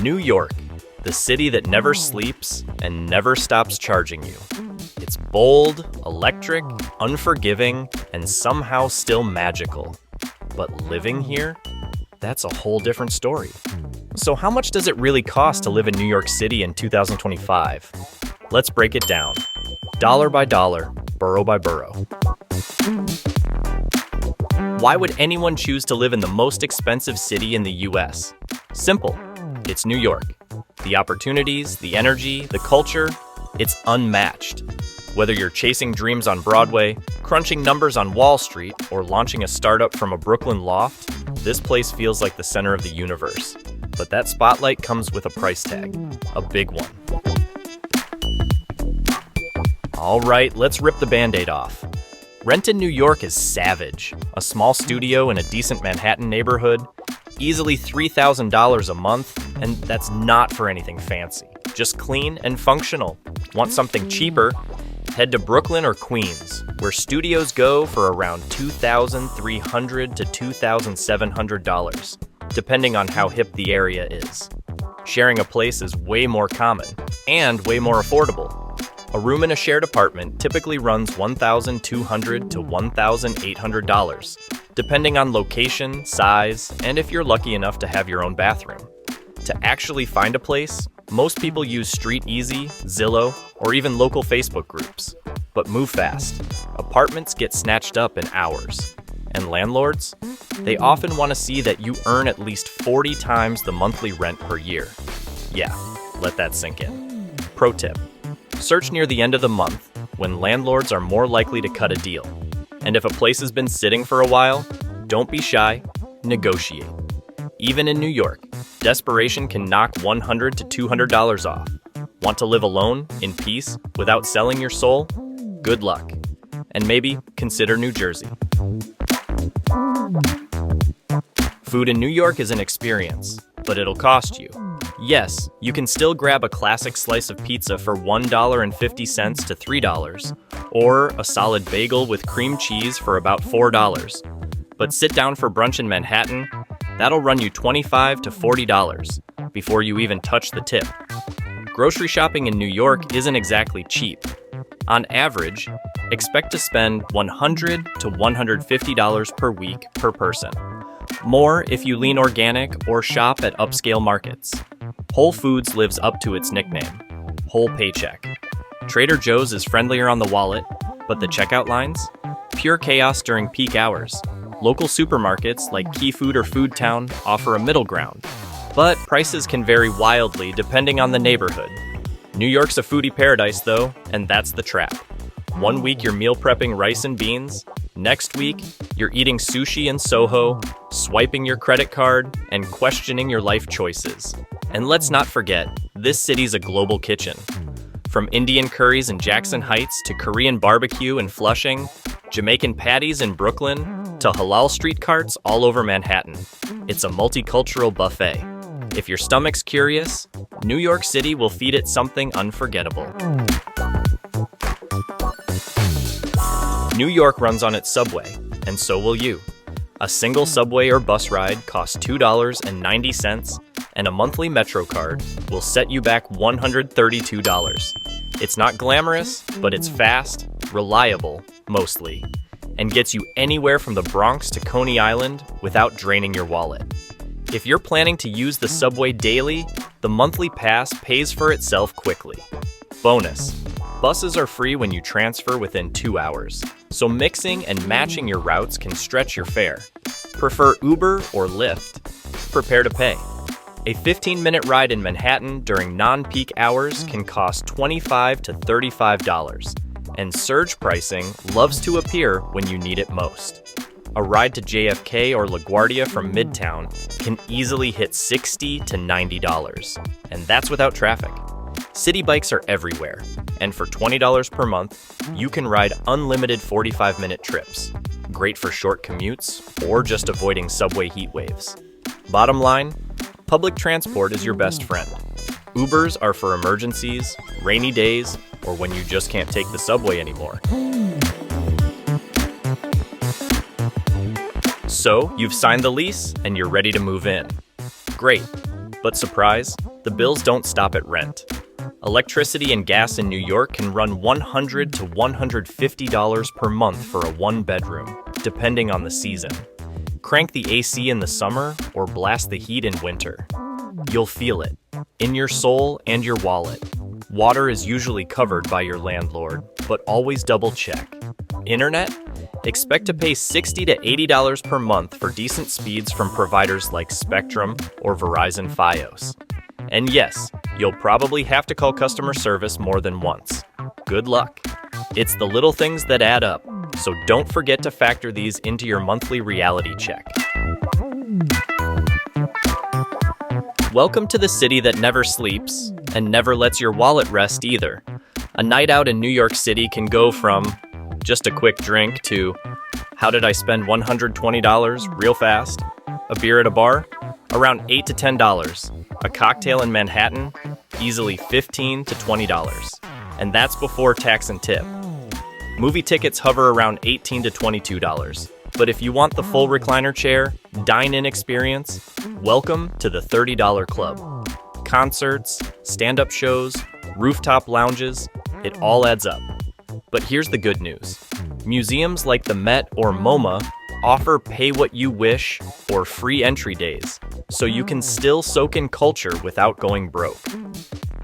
New York, the city that never sleeps and never stops charging you. It's bold, electric, unforgiving, and somehow still magical. But living here? That's a whole different story. So how much does it really cost to live in New York City in 2025? Let's break it down, dollar by dollar, borough by borough. Why would anyone choose to live in the most expensive city in the US? Simple. It's New York. The opportunities, the energy, the culture, it's unmatched. Whether you're chasing dreams on Broadway, crunching numbers on Wall Street, or launching a startup from a Brooklyn loft, this place feels like the center of the universe. But that spotlight comes with a price tag, a big one. All right, let's rip the Band-Aid off. Rent in New York is savage. A small studio in a decent Manhattan neighborhood, easily $3,000 a month, and that's not for anything fancy. Just clean and functional. Want something cheaper? Head to Brooklyn or Queens, where studios go for around $2,300 to $2,700, depending on how hip the area is. Sharing a place is way more common and way more affordable. A room in a shared apartment typically runs $1,200 to $1,800, depending on location, size, and if you're lucky enough to have your own bathroom. To actually find a place, most people use Street Easy, Zillow, or even local Facebook groups. But move fast. Apartments get snatched up in hours. And landlords? They often want to see that you earn at least 40 times the monthly rent per year. Yeah, let that sink in. Pro tip. Search near the end of the month, when landlords are more likely to cut a deal. And if a place has been sitting for a while, don't be shy, negotiate. Even in New York, desperation can knock $100 to $200 off. Want to live alone, in peace, without selling your soul? Good luck. And maybe consider New Jersey. Food in New York is an experience, but it'll cost you. Yes, you can still grab a classic slice of pizza for $1.50 to $3, or a solid bagel with cream cheese for about $4. But sit down for brunch in Manhattan, that'll run you $25 to $40 before you even touch the tip. Grocery shopping in New York isn't exactly cheap. On average, expect to spend $100 to $150 per week per person. More if you lean organic or shop at upscale markets. Whole Foods lives up to its nickname, Whole Paycheck. Trader Joe's is friendlier on the wallet, but the checkout lines? Pure chaos during peak hours. Local supermarkets like Key Food or Food Town offer a middle ground, but prices can vary wildly depending on the neighborhood. New York's a foodie paradise though, and that's the trap. One week you're meal prepping rice and beans, next week you're eating sushi in Soho, swiping your credit card, and questioning your life choices. And let's not forget, this city's a global kitchen. From Indian curries in Jackson Heights to Korean barbecue in Flushing, Jamaican patties in Brooklyn, to halal street carts all over Manhattan. It's a multicultural buffet. If your stomach's curious, New York City will feed it something unforgettable. New York runs on its subway, and so will you. A single subway or bus ride costs $2.90, and a monthly Metro card will set you back $132. It's not glamorous, but it's fast, reliable, mostly, and gets you anywhere from the Bronx to Coney Island without draining your wallet. If you're planning to use the subway daily, the monthly pass pays for itself quickly. Bonus, buses are free when you transfer within 2 hours, so mixing and matching your routes can stretch your fare. Prefer Uber or Lyft? Prepare to pay. A 15-minute ride in Manhattan during non-peak hours can cost $25 to $35, and surge pricing loves to appear when you need it most. A ride to JFK or LaGuardia from Midtown can easily hit $60 to $90, and that's without traffic. City bikes are everywhere, and for $20 per month, you can ride unlimited 45-minute trips. Great for short commutes or just avoiding subway heat waves. Bottom line, public transport is your best friend. Ubers are for emergencies, rainy days, or when you just can't take the subway anymore. So, you've signed the lease and you're ready to move in. Great, but surprise, the bills don't stop at rent. Electricity and gas in New York can run $100 to $150 per month for a one-bedroom, depending on the season. Crank the AC in the summer or blast the heat in winter. You'll feel it, in your soul and your wallet. Water is usually covered by your landlord, but always double-check. Internet? Expect to pay $60 to $80 per month for decent speeds from providers like Spectrum or Verizon Fios. And yes, you'll probably have to call customer service more than once. Good luck. It's the little things that add up, so don't forget to factor these into your monthly reality check. Welcome to the city that never sleeps and never lets your wallet rest either. A night out in New York City can go from just a quick drink to how did I spend $120 real fast? A beer at a bar? Around $8 to $10. A cocktail in Manhattan? Easily $15 to $20. And that's before tax and tip. Movie tickets hover around $18 to $22. But if you want the full recliner chair, dine-in experience, welcome to the $30 Club. Concerts, stand-up shows, rooftop lounges, it all adds up. But here's the good news. Museums like the Met or MoMA offer pay-what-you-wish or free entry days, so you can still soak in culture without going broke.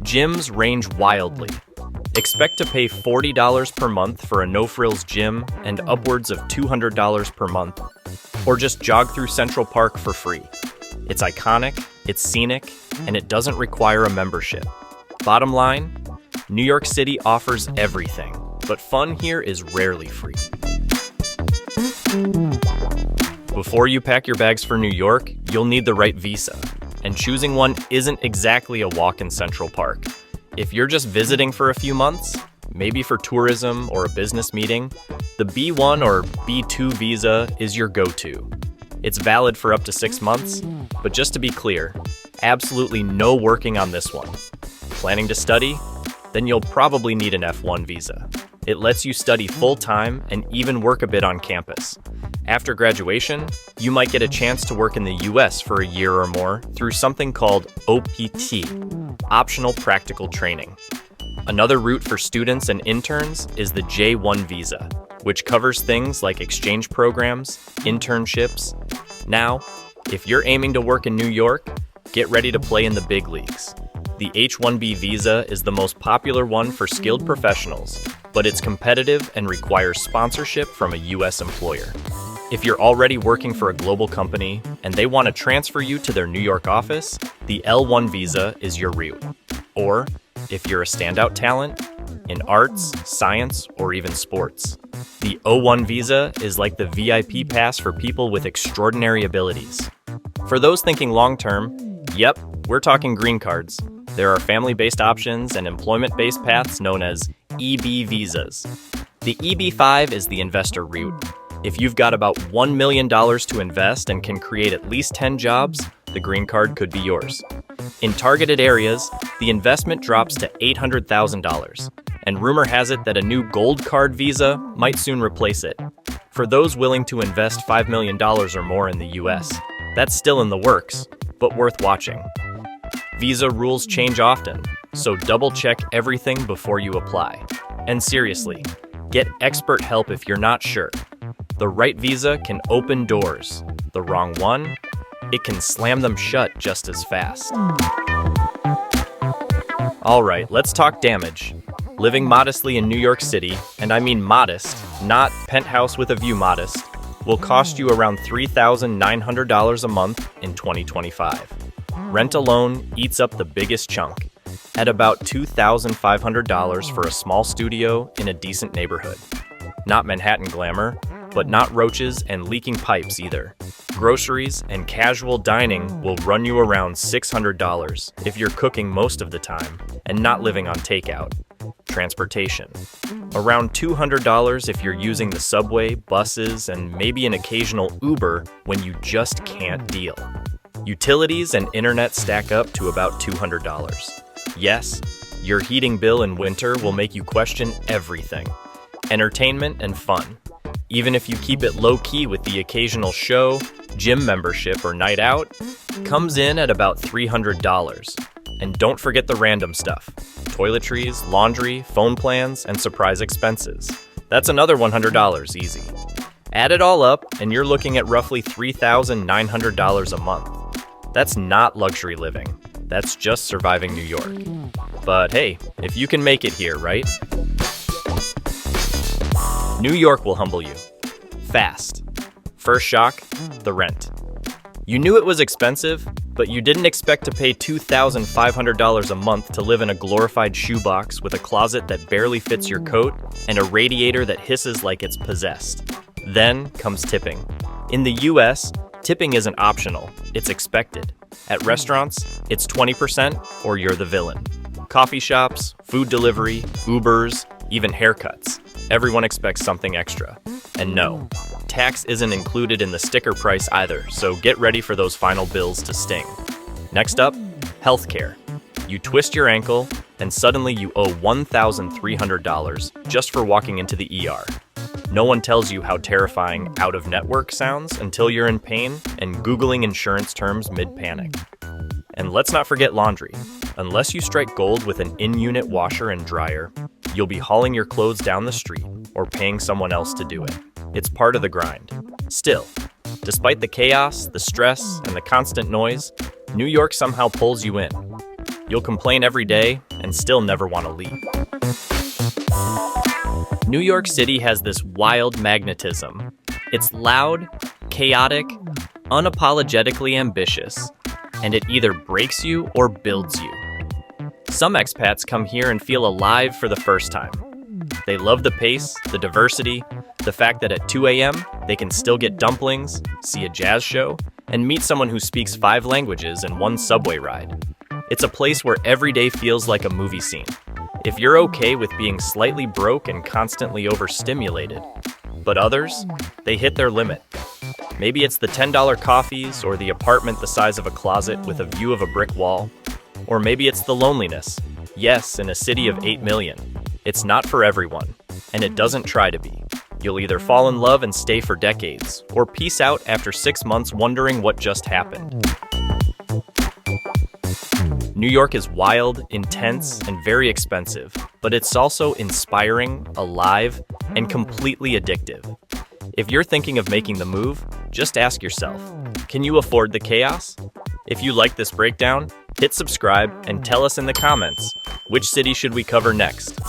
Gyms range wildly. Expect to pay $40 per month for a no-frills gym and upwards of $200 per month, or just jog through Central Park for free. It's iconic, it's scenic, and it doesn't require a membership. Bottom line, New York City offers everything, but fun here is rarely free. Before you pack your bags for New York, you'll need the right visa, and choosing one isn't exactly a walk in Central Park. If you're just visiting for a few months, maybe for tourism or a business meeting, the B1 or B2 visa is your go-to. It's valid for up to 6 months, but just to be clear, absolutely no working on this one. Planning to study? Then you'll probably need an F1 visa. It lets you study full-time and even work a bit on campus. After graduation, you might get a chance to work in the US for a year or more through something called OPT, Optional Practical Training. Another route for students and interns is the J1 visa, which covers things like exchange programs, internships. Now, if you're aiming to work in New York, get ready to play in the big leagues. The H-1B visa is the most popular one for skilled professionals, but it's competitive and requires sponsorship from a US employer. If you're already working for a global company and they want to transfer you to their New York office, the L1 visa is your route. Or, if you're a standout talent, in arts, science, or even sports, the O1 visa is like the VIP pass for people with extraordinary abilities. For those thinking long-term, yep, we're talking green cards. There are family-based options and employment-based paths known as EB visas. The EB-5 is the investor route. If you've got about $1 million to invest and can create at least 10 jobs, the green card could be yours. In targeted areas, the investment drops to $800,000, and rumor has it that a new gold card visa might soon replace it. For those willing to invest $5 million or more in the US, that's still in the works, but worth watching. Visa rules change often, so double-check everything before you apply. And seriously, get expert help if you're not sure. The right visa can open doors. The wrong one, it can slam them shut just as fast. All right, let's talk damage. Living modestly in New York City, and I mean modest, not penthouse with a view modest, will cost you around $3,900 a month in 2025. Rent alone eats up the biggest chunk, at about $2,500 for a small studio in a decent neighborhood. Not Manhattan glamour, but not roaches and leaking pipes either. Groceries and casual dining will run you around $600 if you're cooking most of the time and not living on takeout. Transportation. Around $200 if you're using the subway, buses, and maybe an occasional Uber when you just can't deal. Utilities and internet stack up to about $200. Yes, your heating bill in winter will make you question everything. Entertainment and fun. Even if you keep it low-key with the occasional show, gym membership, or night out, comes in at about $300. And don't forget the random stuff. Toiletries, laundry, phone plans, and surprise expenses. That's another $100 easy. Add it all up, and you're looking at roughly $3,900 a month. That's not luxury living. That's just surviving New York. But hey, if you can make it here, right? New York will humble you. Fast. First shock, the rent. You knew it was expensive, but you didn't expect to pay $2,500 a month to live in a glorified shoebox with a closet that barely fits your coat and a radiator that hisses like it's possessed. Then comes tipping. In the US, tipping isn't optional, it's expected. At restaurants, it's 20% or you're the villain. Coffee shops, food delivery, Ubers, even haircuts. Everyone expects something extra. And no, tax isn't included in the sticker price either, so get ready for those final bills to sting. Next up, healthcare. You twist your ankle, and suddenly you owe $1,300 just for walking into the ER. No one tells you how terrifying out-of-network sounds until you're in pain and Googling insurance terms mid-panic. And let's not forget laundry. Unless you strike gold with an in-unit washer and dryer, you'll be hauling your clothes down the street or paying someone else to do it. It's part of the grind. Still, despite the chaos, the stress, and the constant noise, New York somehow pulls you in. You'll complain every day and still never want to leave. New York City has this wild magnetism. It's loud, chaotic, unapologetically ambitious, and it either breaks you or builds you. Some expats come here and feel alive for the first time. They love the pace, the diversity, the fact that at 2 a.m. they can still get dumplings, see a jazz show, and meet someone who speaks 5 languages in one subway ride. It's a place where every day feels like a movie scene. If you're okay with being slightly broke and constantly overstimulated, but others, they hit their limit. Maybe it's the $10 coffees or the apartment the size of a closet with a view of a brick wall. Or maybe it's the loneliness. Yes, in a city of 8 million. It's not for everyone, and it doesn't try to be. You'll either fall in love and stay for decades, or peace out after 6 months wondering what just happened. New York is wild, intense, and very expensive, but it's also inspiring, alive, and completely addictive. If you're thinking of making the move, just ask yourself, can you afford the chaos? If you like this breakdown, hit subscribe and tell us in the comments, which city should we cover next?